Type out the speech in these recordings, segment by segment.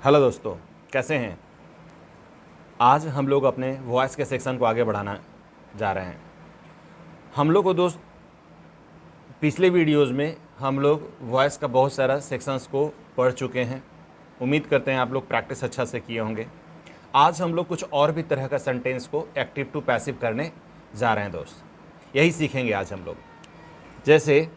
Hello दोस्तों, कैसे हैं। आज हम लोग अपने वॉइस के सेक्शन को आगे बढ़ाना जा रहे हैं। हम लोग को दोस्त पिछले वीडियोस में हम लोग वॉइस का बहुत सारा सेक्शंस को पढ़ चुके हैं। उम्मीद करते हैं आप लोग प्रैक्टिस अच्छा से किए होंगे। आज हम लोग कुछ और भी तरह का सेंटेंस को एक्टिव टू पैसिव करने जा रहे हैं दोस्त। यही सीखेंगे आज हम लोग। जैसे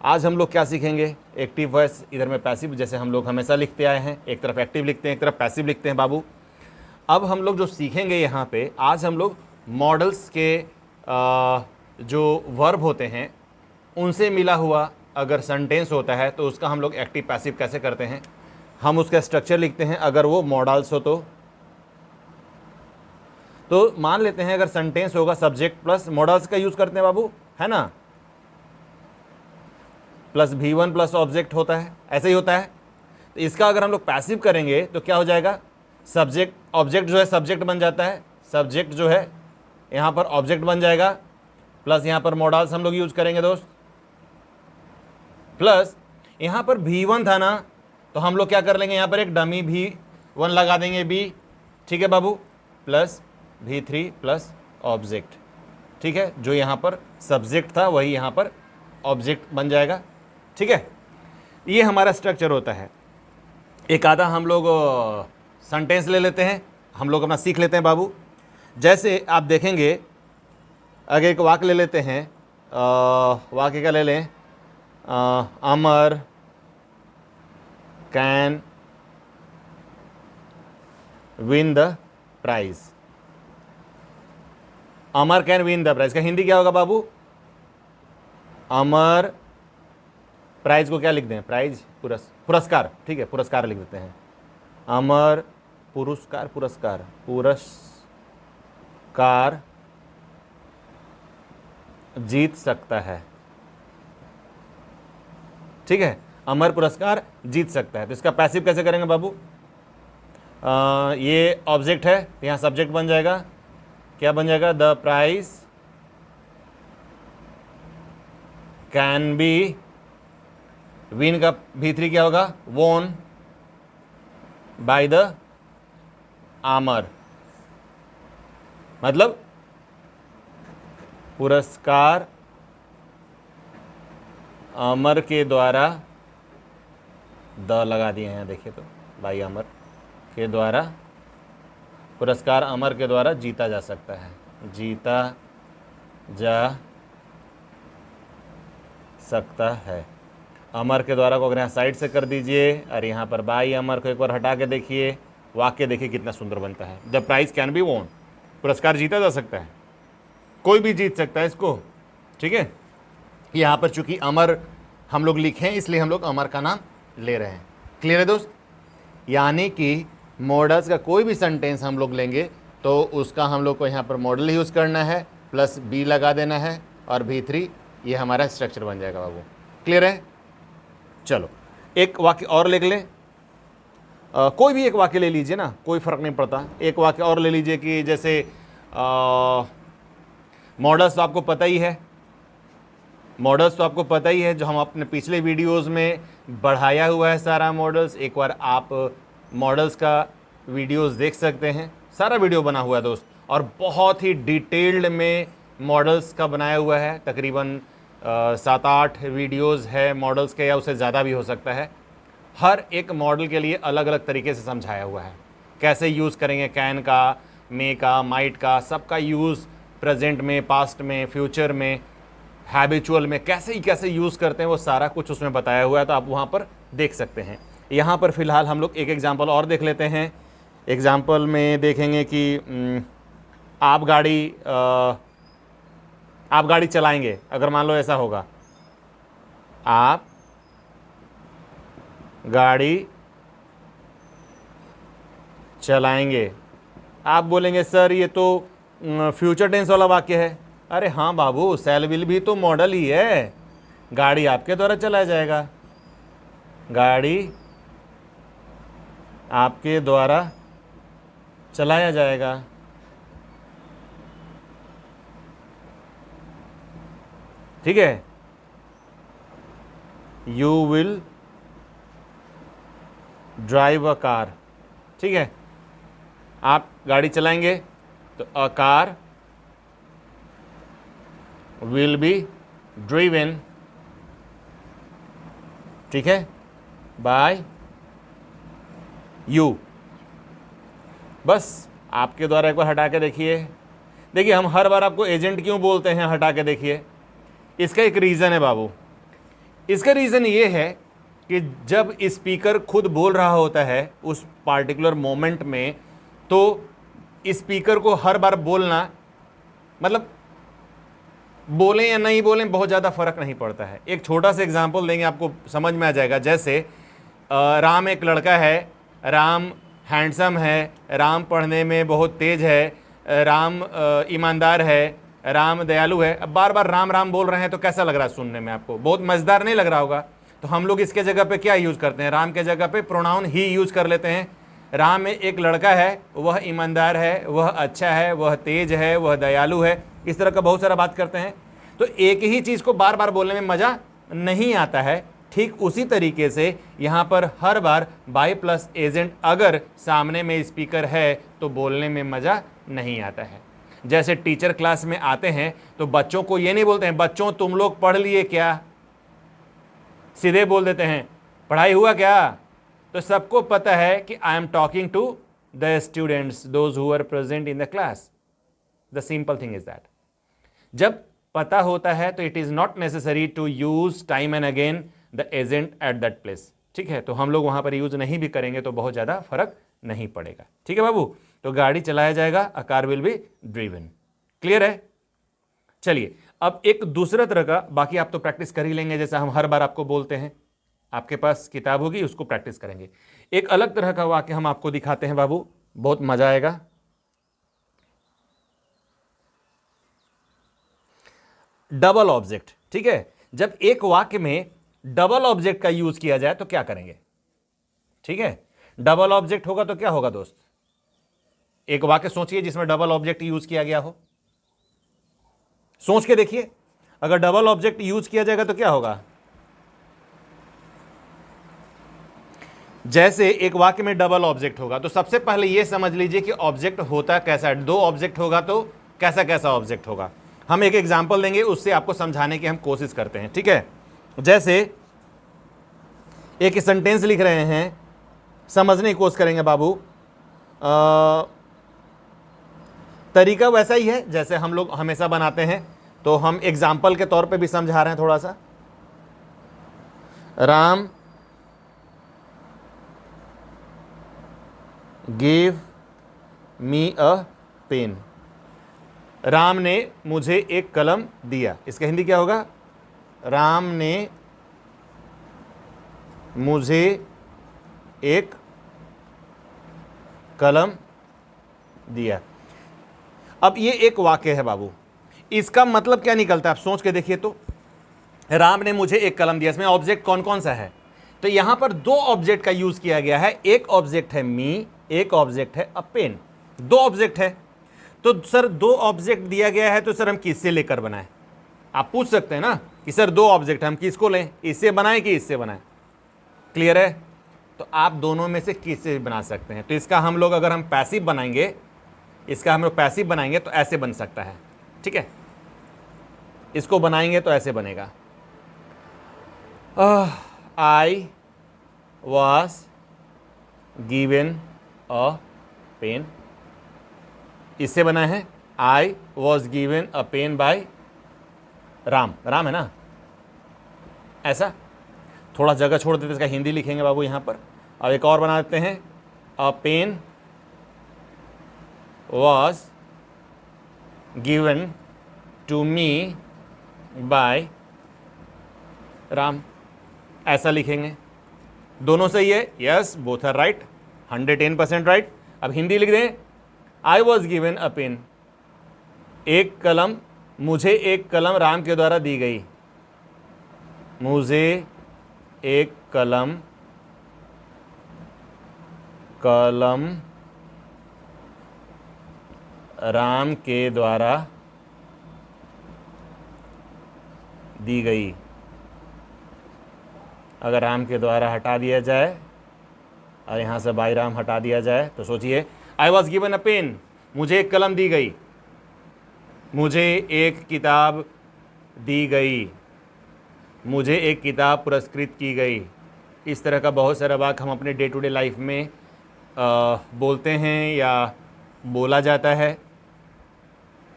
आज हम लोग क्या सीखेंगे, एक्टिव वॉइस इधर में पैसिव, जैसे हम लोग हमेशा लिखते आए हैं। एक तरफ एक्टिव लिखते हैं, एक तरफ पैसिव लिखते हैं बाबू। अब हम लोग जो सीखेंगे यहाँ पे, आज हम लोग मॉडल्स के जो वर्ब होते हैं उनसे मिला हुआ अगर सेंटेंस होता है तो उसका हम लोग एक्टिव पैसिव कैसे करते हैं, हम उसका स्ट्रक्चर लिखते हैं। अगर वो मॉडल्स हो तो मान लेते हैं अगर सेंटेंस होगा सब्जेक्ट प्लस मॉडल्स का यूज़ करते हैं बाबू, है ना, प्लस V1 प्लस ऑब्जेक्ट होता है, ऐसे ही होता है। तो इसका अगर हम लोग पैसिव करेंगे तो क्या हो जाएगा, सब्जेक्ट ऑब्जेक्ट जो है सब्जेक्ट बन जाता है, सब्जेक्ट जो है यहाँ पर ऑब्जेक्ट बन जाएगा, प्लस यहाँ पर मॉडल्स हम लोग यूज करेंगे दोस्त, प्लस यहाँ पर V1 था ना, तो हम लोग क्या कर लेंगे, यहाँ पर एक डमी V1 लगा देंगे B, ठीक है बाबू, प्लस V3 प्लस ऑब्जेक्ट, ठीक है। जो यहाँ पर सब्जेक्ट था वही यहाँ पर ऑब्जेक्ट बन जाएगा, ठीक है। ये हमारा स्ट्रक्चर होता है। एक आधा हम लोग सेंटेंस ले लेते हैं, हम लोग अपना सीख लेते हैं बाबू। जैसे आप देखेंगे, अगर एक वाक्य ले लेते हैं, वाक्य का ले लें, Amar can win the prize. Amar can win the prize का हिंदी क्या होगा बाबू, अमर प्राइज को क्या लिख दें, प्राइज पुरस्कार, ठीक है, पुरस्कार लिख देते हैं। अमर पुरस्कार, पुरस्कार पुरस्कार जीत सकता है, ठीक है, अमर पुरस्कार जीत सकता है। तो इसका पैसिव कैसे करेंगे बाबू, ये ऑब्जेक्ट है, यहाँ सब्जेक्ट बन जाएगा, क्या बन जाएगा, the prize can be, win का V3 क्या होगा, वोन बाय द आमर, मतलब पुरस्कार अमर के द्वारा, द लगा दिए हैं, देखिए तो बाई अमर के द्वारा, पुरस्कार अमर के द्वारा जीता जा सकता है, जीता जा सकता है। अमर के द्वारा को अगर यहाँ साइड से कर दीजिए और यहाँ पर बाई अमर को एक बार हटा के देखिए, वाक्य देखिए कितना सुंदर बनता है। द प्राइज कैन बी वोन, पुरस्कार जीता जा सकता है, कोई भी जीत सकता है इसको, ठीक है। यहाँ पर चूंकि अमर हम लोग लिखे हैं इसलिए हम लोग अमर का नाम ले रहे हैं। क्लियर है दोस्त, यानी कि मॉडल्स का कोई भी सेंटेंस हम लोग लेंगे तो उसका हम लोग को यहाँ पर मॉडल यूज़ करना है, प्लस B लगा देना है और V3, ये हमारा स्ट्रक्चर बन जाएगा बाबू। क्लियर है, चलो एक वाक्य और लिख लें, कोई भी एक वाक्य ले लीजिए ना, कोई फ़र्क नहीं पड़ता। एक वाक्य और ले लीजिए कि जैसे मॉडल्स तो आपको पता ही है, मॉडल्स तो आपको पता ही है, जो हम अपने पिछले वीडियोस में बढ़ाया हुआ है सारा मॉडल्स। एक बार आप मॉडल्स का वीडियोस देख सकते हैं, सारा वीडियो बना हुआ है दोस्त, और बहुत ही डिटेल्ड में मॉडल्स का बनाया हुआ है। तकरीबन 7-8 वीडियोस है मॉडल्स के, या उससे ज़्यादा भी हो सकता है। हर एक मॉडल के लिए अलग अलग तरीके से समझाया हुआ है, कैसे यूज़ करेंगे, कैन का, मे का, माइट का, सबका यूज़ प्रेजेंट में, पास्ट में, फ्यूचर में, हैबिचुअल में कैसे यूज़ करते हैं, वो सारा कुछ उसमें बताया हुआ है, तो आप वहाँ पर देख सकते हैं। यहाँ पर फ़िलहाल हम लोग एक एग्जाम्पल और देख लेते हैं। एग्जाम्पल में देखेंगे कि आप गाड़ी चलाएंगे, अगर मान लो ऐसा होगा, आप गाड़ी चलाएंगे। आप बोलेंगे सर ये तो फ्यूचर टेंस वाला वाक्य है। अरे हाँ बाबू, सेल विल भी तो मॉडल ही है, गाड़ी आपके द्वारा चलाया जाएगा, गाड़ी आपके द्वारा चलाया जाएगा। ठीक है, you will drive a car, ठीक है, आप गाड़ी चलाएंगे तो a car will be driven, ठीक है, बाय यू। बस आपके द्वारा एक बार हटा के देखिए। देखिए हम हर बार आपको एजेंट क्यों बोलते हैं हटा के देखिए, इसका एक रीज़न है बाबू। इसका रीज़न ये है कि जब स्पीकर खुद बोल रहा होता है उस पार्टिकुलर मोमेंट में, तो स्पीकर को हर बार बोलना, मतलब बोलें या नहीं बोलें बहुत ज़्यादा फर्क नहीं पड़ता है। एक छोटा सा एग्जांपल देंगे, आपको समझ में आ जाएगा। जैसे राम एक लड़का है, राम हैंडसम है, राम पढ़ने में बहुत तेज़ है, राम ईमानदार है, राम दयालु है। अब बार बार राम राम बोल रहे हैं तो कैसा लग रहा है सुनने में? आपको बहुत मज़ेदार नहीं लग रहा होगा। तो हम लोग इसके जगह पे क्या यूज़ करते हैं? राम के जगह पे प्रोनाउन ही यूज़ कर लेते हैं। राम में एक लड़का है, वह ईमानदार है, वह अच्छा है, वह तेज है, वह दयालु है, इस तरह का बहुत सारा बात करते हैं। तो एक ही चीज़ को बार बार बोलने में मज़ा नहीं आता है। ठीक उसी तरीके से यहाँ पर हर बार बाई प्लस एजेंट अगर सामने में स्पीकर है तो बोलने में मज़ा नहीं आता है। जैसे टीचर क्लास में आते हैं तो बच्चों को ये नहीं बोलते हैं बच्चों तुम लोग पढ़ लिए क्या, सीधे बोल देते हैं पढ़ाई हुआ क्या। तो सबको पता है कि I am talking to the students, those who are present in the class. The simple thing is that. जब पता होता है तो it is not necessary to use time and again the agent at that place, ठीक है। तो हम लोग वहां पर यूज नहीं भी करेंगे तो बहुत ज्यादा फर्क नहीं पड़ेगा, ठीक है बाबू। तो गाड़ी चलाया जाएगा, a car will be driven. Clear है? चलिए अब एक दूसरा तरह का, बाकी आप तो प्रैक्टिस कर ही लेंगे जैसा हम हर बार आपको बोलते हैं, आपके पास किताब होगी उसको प्रैक्टिस करेंगे। एक अलग तरह का वाक्य हम आपको दिखाते हैं बाबू, बहुत मजा आएगा। डबल ऑब्जेक्ट, ठीक है। जब एक वाक्य में डबल ऑब्जेक्ट का यूज किया जाए तो क्या करेंगे? ठीक है, डबल ऑब्जेक्ट होगा तो क्या होगा दोस्त? एक वाक्य सोचिए जिसमें डबल ऑब्जेक्ट यूज किया गया हो, सोच के देखिए। अगर डबल ऑब्जेक्ट यूज किया जाएगा तो क्या होगा? जैसे एक वाक्य में डबल ऑब्जेक्ट होगा तो सबसे पहले यह समझ लीजिए कि ऑब्जेक्ट होता कैसा है। दो ऑब्जेक्ट होगा तो कैसा कैसा ऑब्जेक्ट होगा। हम एक एग्जांपल देंगे, उससे आपको समझाने की हम कोशिश करते हैं, ठीक है। जैसे एक सेंटेंस लिख रहे हैं, समझने की कोशिश करेंगे बाबू। तरीका वैसा ही है जैसे हम लोग हमेशा बनाते हैं, तो हम एग्जाम्पल के तौर पे भी समझा रहे हैं थोड़ा सा। Ram give me a pen, Ram ने मुझे एक कलम दिया। इसका हिंदी क्या होगा? राम ने मुझे एक कलम दिया। अब ये एक वाक्य है बाबू, इसका मतलब क्या निकलता है आप सोच के देखिए। तो राम ने मुझे एक कलम दिया, इसमें ऑब्जेक्ट कौन कौन सा है? तो यहां पर दो ऑब्जेक्ट का यूज किया गया है। एक ऑब्जेक्ट है मी, एक ऑब्जेक्ट है अ पेन। दो ऑब्जेक्ट है। तो सर दो ऑब्जेक्ट दिया गया है तो सर हम किससे लेकर बनाएं? आप पूछ सकते हैं ना कि सर दो ऑब्जेक्ट है, हम किसको लें, इससे बनाएं कि इससे बनाएं? क्लियर है? तो आप दोनों में से किससे बना सकते हैं। तो इसका हम लोग अगर हम पैसिव बनाएंगे, इसका हम लोग पैसिव बनाएंगे तो ऐसे बन सकता है, ठीक है। इसको बनाएंगे तो ऐसे बनेगा, I was given a pen. इससे बना है I was given a pen by Ram. Ram है ना, ऐसा थोड़ा जगह छोड़ देते, इसका हिंदी लिखेंगे बाबू यहाँ पर। अब एक और बना देते हैं, a pen was given to me by Ram, ऐसा लिखेंगे। दोनों सही है, yes both are right, 110% right. अब हिंदी लिख दें, I was given a pen, एक कलम, मुझे एक कलम राम के द्वारा दी गई। मुझे एक कलम राम के द्वारा दी गई। अगर राम के द्वारा हटा दिया जाए और यहाँ से बाई राम हटा दिया जाए तो सोचिए, I was given a pen, मुझे एक कलम दी गई, मुझे एक किताब दी गई, मुझे एक किताब पुरस्कृत की गई। इस तरह का बहुत सारा वाक्य हम अपने डे टू डे लाइफ में बोलते हैं या बोला जाता है।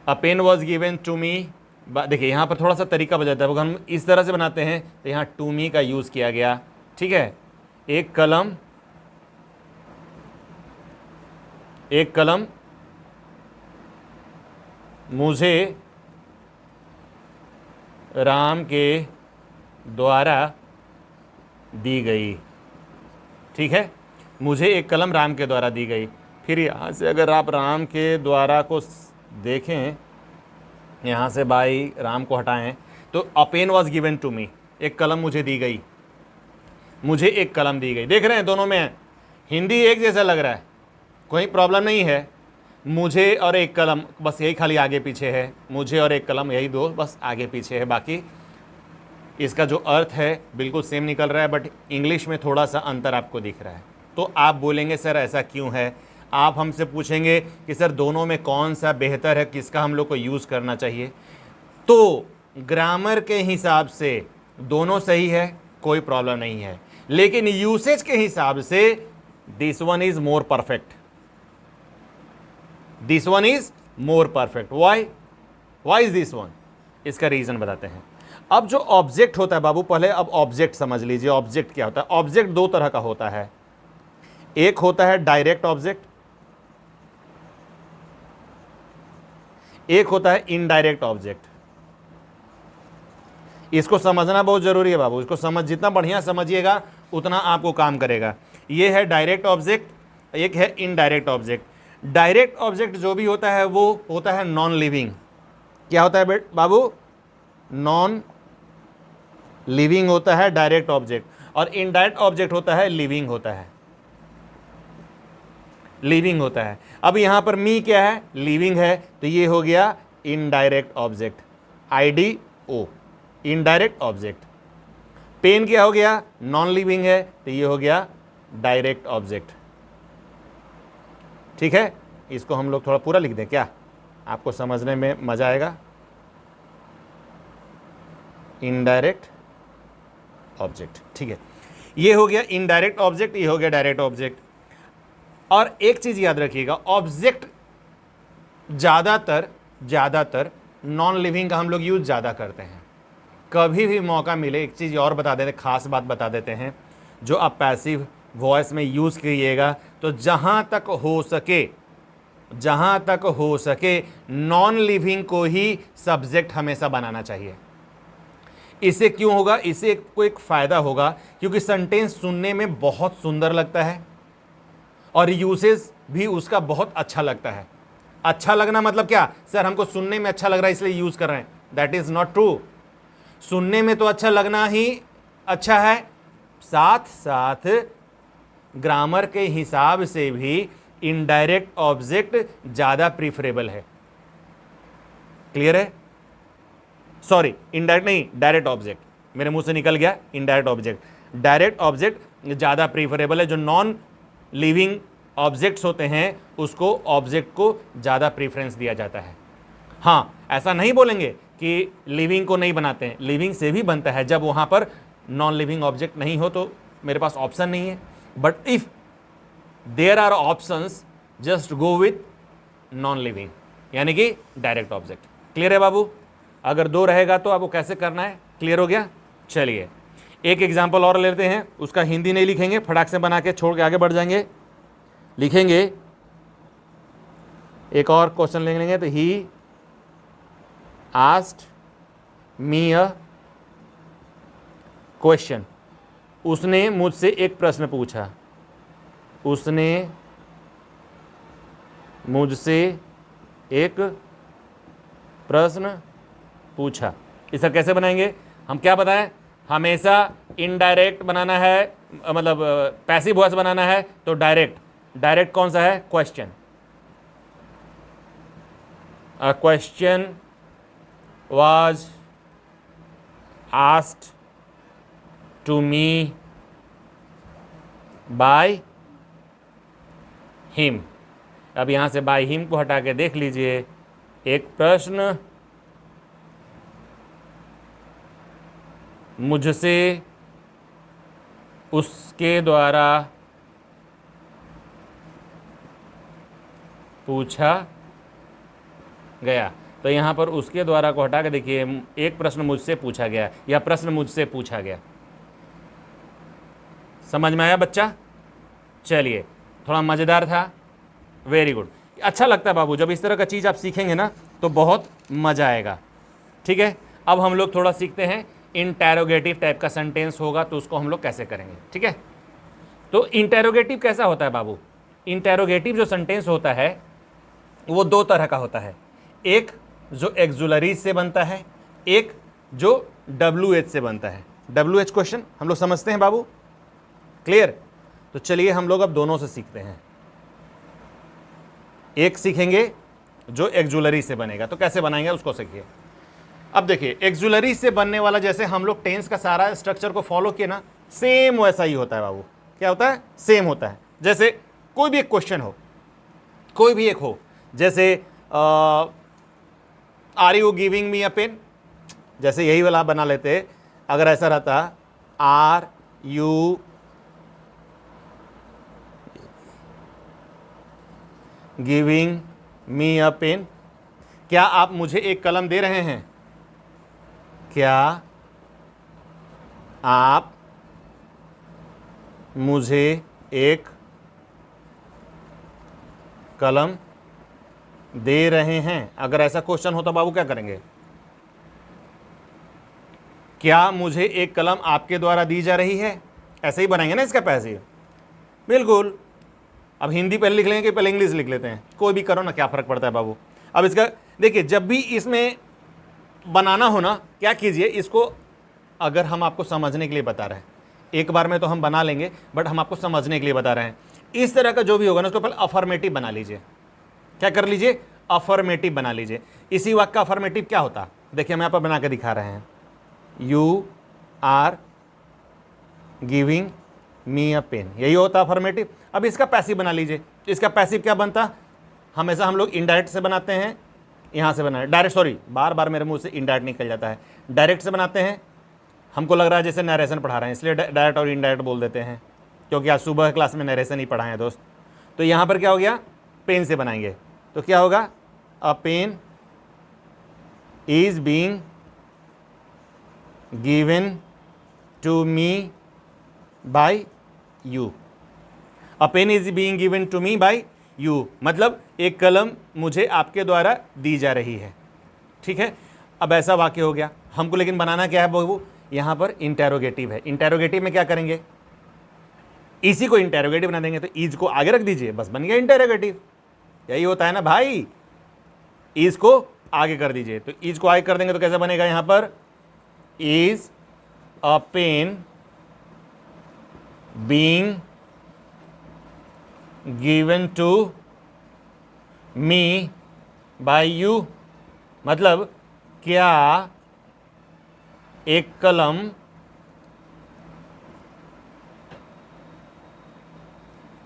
A pen was given to me, देखिए यहाँ पर थोड़ा सा तरीका बदलता है, हम इस तरह से बनाते हैं तो यहाँ टू मी का यूज़ किया गया, ठीक है। एक कलम मुझे राम के द्वारा दी गई, ठीक है। मुझे एक कलम राम के द्वारा दी गई। फिर यहाँ से अगर आप राम के द्वारा को देखें, यहाँ से बाई राम को हटाएं तो a pen was given to me, एक कलम मुझे दी गई, मुझे एक कलम दी गई। देख रहे हैं दोनों में हिंदी एक जैसा लग रहा है, कोई प्रॉब्लम नहीं है। मुझे और एक कलम, बस यही खाली आगे पीछे है, मुझे और एक कलम यही दो बस आगे पीछे है, बाकी इसका जो अर्थ है बिल्कुल सेम निकल रहा है, बट इंग्लिश में थोड़ा सा अंतर आपको दिख रहा है। तो आप बोलेंगे सर ऐसा क्यों है, आप हमसे पूछेंगे कि सर दोनों में कौन सा बेहतर है, किसका हम लोग को यूज़ करना चाहिए। तो ग्रामर के हिसाब से दोनों सही है, कोई प्रॉब्लम नहीं है, लेकिन यूसेज के हिसाब से this one is more perfect, this one is more perfect. Why is this one, इसका रीजन बताते हैं। अब जो ऑब्जेक्ट होता है बाबू, पहले अब ऑब्जेक्ट समझ लीजिए। ऑब्जेक्ट क्या होता है? ऑब्जेक्ट दो तरह का होता है, एक होता है डायरेक्ट ऑब्जेक्ट, एक होता है इनडायरेक्ट ऑब्जेक्ट। इसको समझना बहुत जरूरी है बाबू, इसको जितना बढ़िया समझिएगा उतना आपको काम करेगा। ये है डायरेक्ट ऑब्जेक्ट, एक है इनडायरेक्ट ऑब्जेक्ट। डायरेक्ट ऑब्जेक्ट जो भी होता है वो होता है नॉन लिविंग। क्या होता है बाबू? नॉन लिविंग होता है डायरेक्ट ऑब्जेक्ट, और इनडायरेक्ट ऑब्जेक्ट होता है लिविंग होता है, लिविंग होता है। अब यहां पर मी क्या है? लिविंग है, तो ये हो गया indirect object, IDO, indirect object. Pen क्या हो गया? नॉन लिविंग है, तो ये हो गया डायरेक्ट ऑब्जेक्ट। ठीक है, इसको हम लोग थोड़ा पूरा लिख दें क्या, आपको समझने में मजा आएगा। इनडायरेक्ट ऑब्जेक्ट, ठीक है, ये हो गया इनडायरेक्ट ऑब्जेक्ट, ये हो गया डायरेक्ट ऑब्जेक्ट। और एक चीज याद रखिएगा, ऑब्जेक्ट ज्यादातर नॉन लिविंग का हम लोग यूज ज्यादा करते हैं। कभी भी मौका मिले, एक चीज और बता देते, खास बात बता देते हैं, जो आप पैसिव वॉइस में यूज कीजिएगा तो जहां तक हो सके नॉन लिविंग को ही सब्जेक्ट हमेशा बनाना चाहिए। इससे क्यों होगा? इससे को एक फायदा होगा, क्योंकि सेंटेंस सुनने में बहुत सुंदर लगता है और यूसेज भी उसका बहुत अच्छा लगता है। अच्छा लगना मतलब क्या? सर हमको सुनने में अच्छा लग रहा है इसलिए यूज कर रहे हैं, दैट इज नॉट ट्रू। सुनने में तो अच्छा लगना ही अच्छा है, साथ साथ ग्रामर के हिसाब से भी इनडायरेक्ट ऑब्जेक्ट ज्यादा प्रीफरेबल है। क्लियर है? सॉरी, इनडायरेक्ट नहीं, डायरेक्ट ऑब्जेक्ट, मेरे मुंह से निकल गया इनडायरेक्ट ऑब्जेक्ट। डायरेक्ट ऑब्जेक्ट ज्यादा प्रीफरेबल है। जो नॉन लिविंग ऑब्जेक्ट्स होते हैं उसको ऑब्जेक्ट को ज्यादा प्रीफरेंस दिया जाता है। हाँ, ऐसा नहीं बोलेंगे कि लिविंग को नहीं बनाते हैं, लिविंग से भी बनता है। जब वहां पर नॉन लिविंग ऑब्जेक्ट नहीं हो तो मेरे पास ऑप्शन नहीं है, but if there are options just go with non living, यानी कि डायरेक्ट ऑब्जेक्ट। क्लियर है बाबू? अगर दो रहेगा तो आपको कैसे करना है, क्लियर हो गया? चलिए एक एग्जाम्पल और लेते हैं, उसका हिंदी नहीं लिखेंगे, फटाक से बना के छोड़ के आगे बढ़ जाएंगे। लिखेंगे एक और क्वेश्चन लिख लेंगे, तो he asked me a question, उसने मुझसे एक प्रश्न पूछा, उसने मुझसे एक प्रश्न पूछा। इसे कैसे बनाएंगे? हम क्या बताएं, हमेशा इनडायरेक्ट बनाना है, मतलब पैसिव वॉइस बनाना है तो डायरेक्ट कौन सा है? Question. A question was asked to me by him. अब यहाँ से बाय हिम को हटा के देख लीजिए, एक प्रश्न मुझसे उसके द्वारा पूछा गया। तो यहाँ पर उसके द्वारा को हटा के देखिए, एक प्रश्न मुझसे पूछा गया या प्रश्न मुझसे पूछा गया। समझ में आया बच्चा? चलिए, थोड़ा मज़ेदार था, वेरी गुड। अच्छा लगता है बाबू, जब इस तरह का चीज़ आप सीखेंगे ना तो बहुत मज़ा आएगा। ठीक है, अब हम लोग थोड़ा सीखते हैं इंटेरोगेटिव टाइप का सेंटेंस होगा तो उसको हम लोग कैसे करेंगे। ठीक है, तो इंटेरोगेटिव कैसा होता है बाबू? इंटेरोगेटिव जो सेंटेंस होता है वो दो तरह का होता है, एक जो एक्जुलरीज से बनता है, एक जो WH से बनता है। WH क्वेश्चन हम लोग समझते हैं बाबू, क्लियर? तो चलिए हम लोग अब दोनों से सीखते हैं। एक सीखेंगे जो एक्जुलरी से बनेगा, तो कैसे बनाएंगे उसको सीखिए। अब देखिए, एक्जुलरी से बनने वाला जैसे हम लोग टेंस का सारा स्ट्रक्चर को फॉलो किए ना, सेम वैसा ही होता है बाबू। क्या होता है? सेम होता है। जैसे कोई भी एक क्वेश्चन हो, कोई भी एक हो, जैसे are you giving me a pen, जैसे यही वाला बना लेते। अगर ऐसा रहता, are you giving me a pen, क्या आप मुझे एक कलम दे रहे हैं? क्या आप मुझे एक कलम दे रहे हैं? अगर ऐसा क्वेश्चन हो तो बाबू क्या करेंगे? क्या मुझे एक कलम आपके द्वारा दी जा रही है? ऐसे ही बनाएंगे ना इसका पैसे, बिल्कुल। अब हिंदी पहले लिख लेंगे कि पहले इंग्लिश लिख लेते हैं? कोई भी करो ना, क्या फ़र्क पड़ता है बाबू। अब इसका देखिए, जब भी इसमें बनाना हो ना, क्या कीजिए, इसको अगर हम आपको समझने के लिए बता रहे हैं, एक बार में तो हम बना लेंगे, बट हम आपको समझने के लिए बता रहे हैं। इस तरह का जो भी होगा ना, उसको पहले अफर्मेटिव बना लीजिए। क्या कर लीजिए? अफर्मेटिव बना लीजिए। इसी वाक्य का अफर्मेटिव क्या होता, देखिए हम यहाँ पर बना के दिखा रहे हैं। You are giving me a pen, यही होता अफर्मेटिव। अब इसका पैसिव बना लीजिए। इसका पैसिव क्या बनता? हमेशा हम लोग इनडायरेक्ट से बनाते हैं, यहाँ से बनाए डायरेक्ट, सॉरी बार बार मेरे मुंह से इनडायरेक्ट निकल जाता है। डायरेक्ट से बनाते हैं, हमको लग रहा है जैसे नरेशन पढ़ा रहे हैं, इसलिए डायरेक्ट और इनडायरेक्ट बोल देते हैं, क्योंकि आज सुबह क्लास में नरेशन ही पढ़ाए हैं दोस्त। तो यहाँ पर क्या हो गया? पेन से बनाएंगे, तो क्या होगा? A pen is being given to me by you. A pen is being given to me by you, मतलब एक कलम मुझे आपके द्वारा दी जा रही है। ठीक है, अब ऐसा वाक्य हो गया हमको, लेकिन बनाना क्या है बाबू? यहाँ पर इंटेरोगेटिव है। इंटेरोगेटिव में क्या करेंगे? इसी को इंटेरोगेटिव बना देंगे, तो इज को आगे रख दीजिए, बस बन गया इंटेरोगेटिव। यही होता है ना भाई, इज को आगे कर दीजिए। तो इज को आगे कर देंगे तो कैसे बनेगा? यहाँ पर is a pen being given to me by you, मतलब क्या एक कलम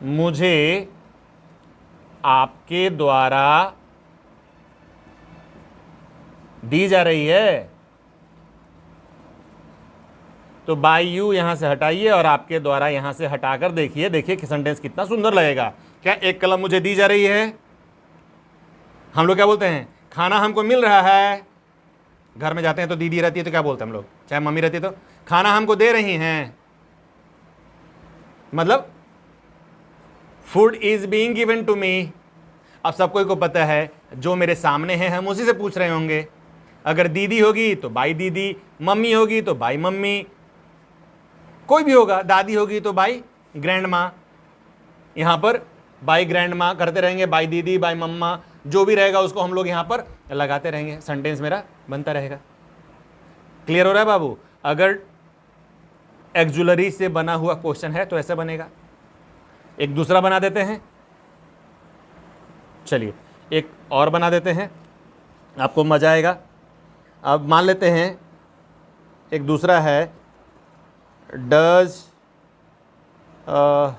मुझे आपके द्वारा दी जा रही है? तो बाय यू यहां से हटाइए और आपके द्वारा यहां से हटाकर देखिए, देखिए कि सेंटेंस कितना सुंदर लगेगा। क्या एक कलम मुझे दी जा रही है? हम लोग क्या बोलते हैं? खाना हमको मिल रहा है। घर में जाते हैं तो दीदी रहती है तो क्या बोलते हैं हम लोग, चाहे मम्मी रहती है तो खाना हमको दे रही हैं, मतलब food is being given to me. अब सबको को पता है जो मेरे सामने है हम उसी से पूछ रहे होंगे। अगर दीदी होगी तो बाई दीदी, मम्मी होगी तो बाई मम्मी, कोई भी होगा, दादी होगी तो बाई ग्रैंड माँ। यहाँ पर बाई ग्रैंड माँ करते रहेंगे, बाई दीदी, बाई मम्मा, जो भी रहेगा उसको हम लोग यहाँ पर लगाते रहेंगे, सेंटेंस मेरा बनता रहेगा। क्लियर हो रहा है बाबू? अगर एक्जुलरी से बना हुआ क्वेश्चन है तो ऐसे बनेगा। एक दूसरा बना देते हैं, चलिए एक और बना देते हैं, आपको मजा आएगा। अब मान लेते हैं एक दूसरा है, does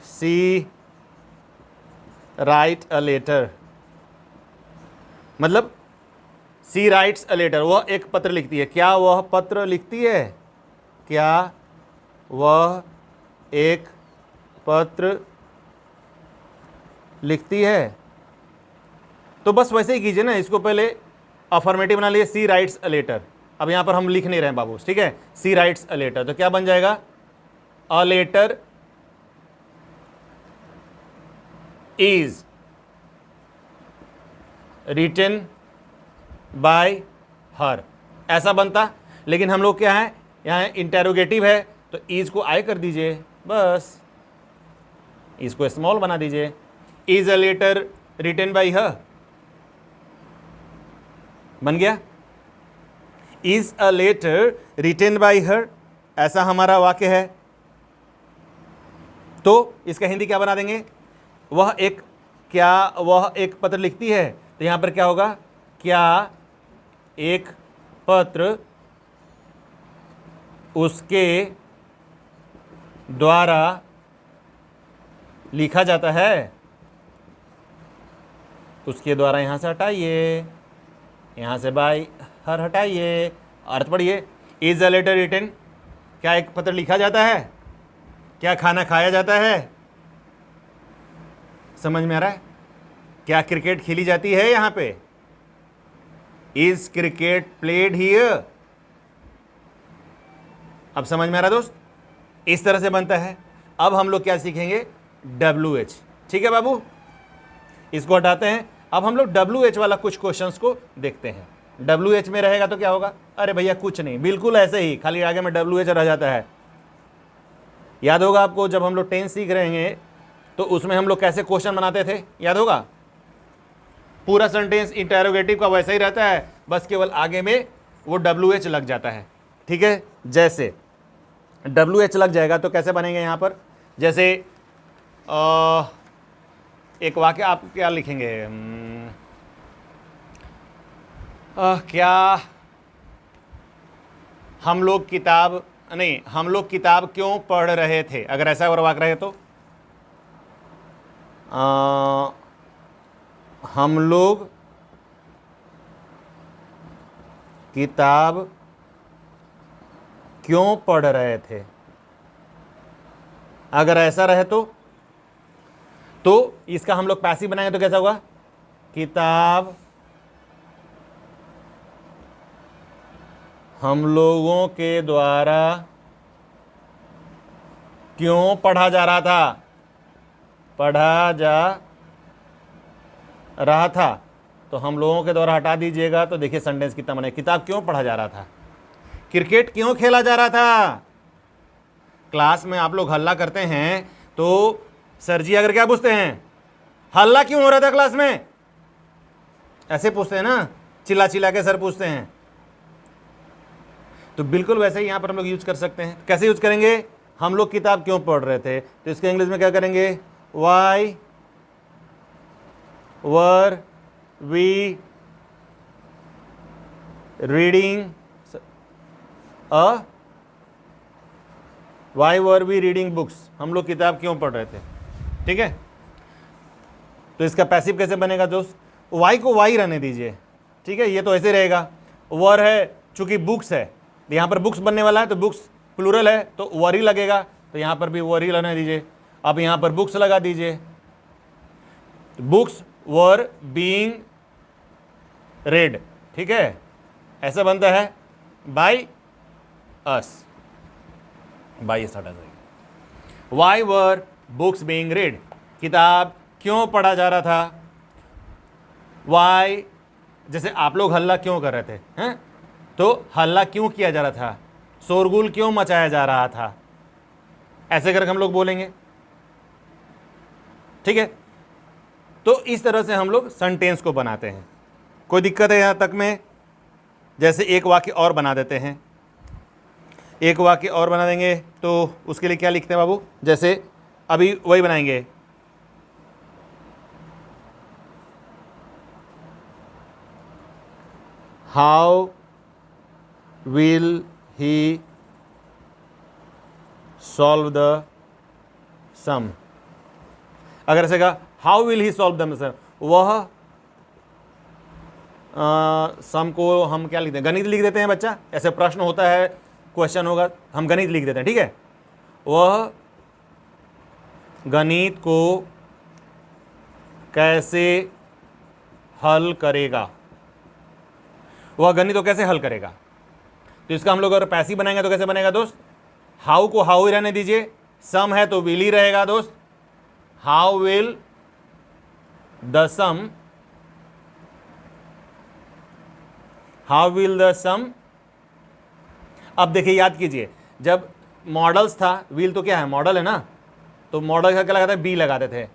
C write a letter, मतलब सी राइट्स अ लेटर, वह एक पत्र लिखती है। क्या वह पत्र लिखती है? क्या वह एक पत्र लिखती है? तो बस वैसे ही कीजिए ना, इसको पहले अफर्मेटिव बना लिए, सी राइट्स अ लेटर। अब यहां पर हम लिख नहीं रहे हैं बाबू, ठीक है, सी राइट्स अ लेटर, तो क्या बन जाएगा? A letter is written by her, ऐसा बनता। लेकिन हम लोग क्या है, यहाँ इंटेरोगेटिव है, तो इज को आई कर दीजिए, बस इसको स्मॉल बना दीजिए। Is a letter written by her बन गया। Is a letter written by her, ऐसा हमारा वाक्य है। तो इसका हिंदी क्या बना देंगे? क्या वह एक पत्र लिखती है? तो यहां पर क्या होगा? क्या एक पत्र उसके द्वारा लिखा जाता है? उसके द्वारा यहां से हटाइए, यहां से बाय हर हटाइए, अर्थ पढ़िए। इज अ लेटर रिटन, क्या एक पत्र लिखा जाता है? क्या खाना खाया जाता है? समझ में आ रहा है? क्या क्रिकेट खेली जाती है यहां पे? Is cricket played here? अब समझ में आ रहा दोस्त? इस तरह से बनता है। अब हम लोग क्या सीखेंगे? WH, ठीक है बाबू, इसको हटाते हैं। अब हम लोग WH वाला कुछ क्वेश्चंस को देखते हैं। WH में रहेगा तो क्या होगा? अरे भैया कुछ नहीं, बिल्कुल ऐसे ही, खाली आगे में WH रह जाता है। याद होगा आपको, जब हम लोग टेंस सीख रहे हैं तो उसमें हम लोग कैसे क्वेश्चन बनाते थे, याद होगा? पूरा सेंटेंस इंटेरोगेटिव का वैसा ही रहता है, बस केवल आगे में वो WH लग जाता है, ठीक है। जैसे WH लग जाएगा तो कैसे बनेंगे यहां पर? जैसे एक वाक्य आप क्या लिखेंगे? क्या हम लोग किताब क्यों पढ़ रहे थे? अगर ऐसा और वाक्य रहे तो हम लोग किताब क्यों पढ़ रहे थे? अगर ऐसा रहे तो इसका हम लोग पैसिव बनाएंगे तो कैसा होगा? किताब हम लोगों के द्वारा क्यों पढ़ा जा रहा था? पढ़ा जा रहा था, तो हम लोगों के द्वारा हटा दीजिएगा, तो देखिए सेंटेंस कितना बने। किताब क्यों पढ़ा जा रहा था? क्रिकेट क्यों खेला जा रहा था? क्लास में आप लोग हल्ला करते हैं तो सर जी अगर क्या पूछते हैं, हल्ला क्यों हो रहा था क्लास में? ऐसे पूछते हैं ना, चिल्ला चिल्ला के सर पूछते हैं। तो बिल्कुल वैसे ही यहां पर हम लोग यूज कर सकते हैं। कैसे यूज करेंगे? हम लोग किताब क्यों पढ़ रहे थे, तो इसके इंग्लिश में क्या करेंगे? Why were we reading why were we reading books, हम लोग किताब क्यों पढ़ रहे थे, ठीक है। तो इसका पैसिव कैसे बनेगा दोस्त? वाई को वाई रहने दीजिए, ठीक है, ये तो ऐसे रहेगा। वर है, चूंकि बुक्स है, यहां पर बुक्स बनने वाला है, तो बुक्स प्लूरल है तो वर ही लगेगा, तो यहां पर भी वर ही रहने दीजिए। अब यहां पर बुक्स लगा दीजिए, बुक्स वर बीइंग रेड, ठीक है, ऐसा बनता है बाय अस, बाय अस हटा जाएगा। Why were books being red, किताब क्यों पढ़ा जा रहा था? वाई, जैसे आप लोग हल्ला क्यों कर रहे थे, हैं? तो हल्ला क्यों किया जा रहा था? शोरगुल क्यों मचाया जा रहा था? ऐसे करके हम लोग बोलेंगे, ठीक है। तो इस तरह से हम लोग सेंटेंस को बनाते हैं। कोई दिक्कत है यहां तक में? जैसे एक वाक्य और बना देते हैं, एक वाक्य और बना देंगे, तो उसके लिए क्या लिखते हैं बाबू? जैसे अभी वही बनाएंगे, how will he solve the sum. अगर ऐसे कहा, how will he solve the sum, वह सम को हम क्या लिखते हैं, गणित लिख देते हैं बच्चा, ऐसे प्रश्न होता है, क्वेश्चन होगा, हम गणित लिख देते हैं, ठीक है। वह गणित को कैसे हल करेगा, वह गणित को कैसे हल करेगा। तो इसका हम लोग अगर पैसिव बनाएंगे तो कैसे बनेगा दोस्त, हाउ को हाउ ही रहने दीजिए, सम है तो विल ही रहेगा दोस्त। How will the sum, how will the sum. अब देखिए याद कीजिए, जब मॉडल्स था, विल तो क्या है, मॉडल है ना, तो मॉडल का क्या लगाते थे, बी लगाते थे,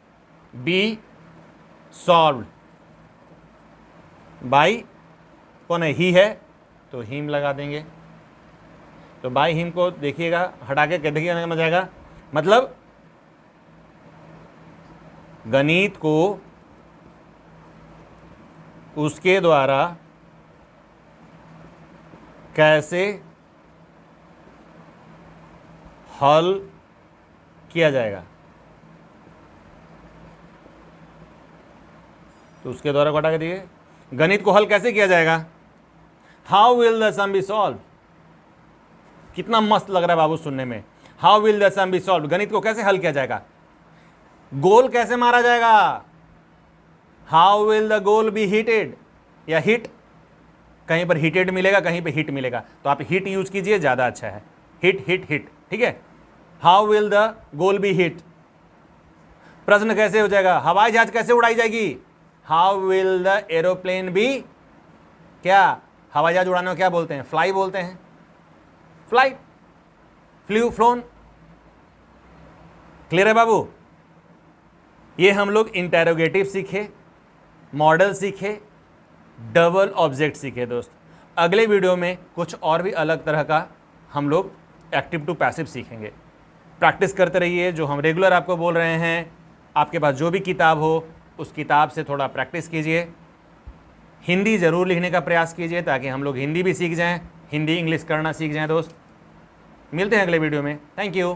बी सॉल्व बाई कौन है, ही है, तो हिम लगा देंगे। तो बाई हिम को देखिएगा हटा के देखिएगा समझ आएगा, मतलब गणित को उसके द्वारा कैसे हल किया जाएगा, तो उसके द्वारा हटा के दिए, गणित को हल कैसे किया जाएगा, how will the sum be solve. कितना मस्त लग रहा है बाबू सुनने में, how will the sum be solve, गणित को कैसे हल किया जाएगा, गोल कैसे मारा जाएगा, how will the goal be hitted, या हिट, कहीं पर हिटेड मिलेगा, कहीं पे हिट मिलेगा, तो आप हिट यूज कीजिए, ज़्यादा अच्छा है, हिट हिट हिट, ठीक है। How will the goal be hit, प्रश्न कैसे हो जाएगा, हवाई जहाज कैसे उड़ाई जाएगी, how will the aeroplane be, क्या हवाई जहाज उड़ाने को क्या बोलते हैं, फ्लाई बोलते हैं, फ्लाइट, फ्लू, फ्लोन। क्लियर है बाबू। ये हम लोग इंटेरोगेटिव सीखे, मॉडल सीखे, डबल ऑब्जेक्ट सीखे दोस्त। अगले वीडियो में कुछ और भी अलग तरह का हम लोग एक्टिव टू पैसिव सीखेंगे। प्रैक्टिस करते रहिए, जो हम रेगुलर आपको बोल रहे हैं, आपके पास जो भी किताब हो उस किताब से थोड़ा प्रैक्टिस कीजिए, हिंदी ज़रूर लिखने का प्रयास कीजिए ताकि हम लोग हिंदी भी सीख जाएं, हिंदी इंग्लिश करना सीख जाएं दोस्त। मिलते हैं अगले वीडियो में, थैंक यू।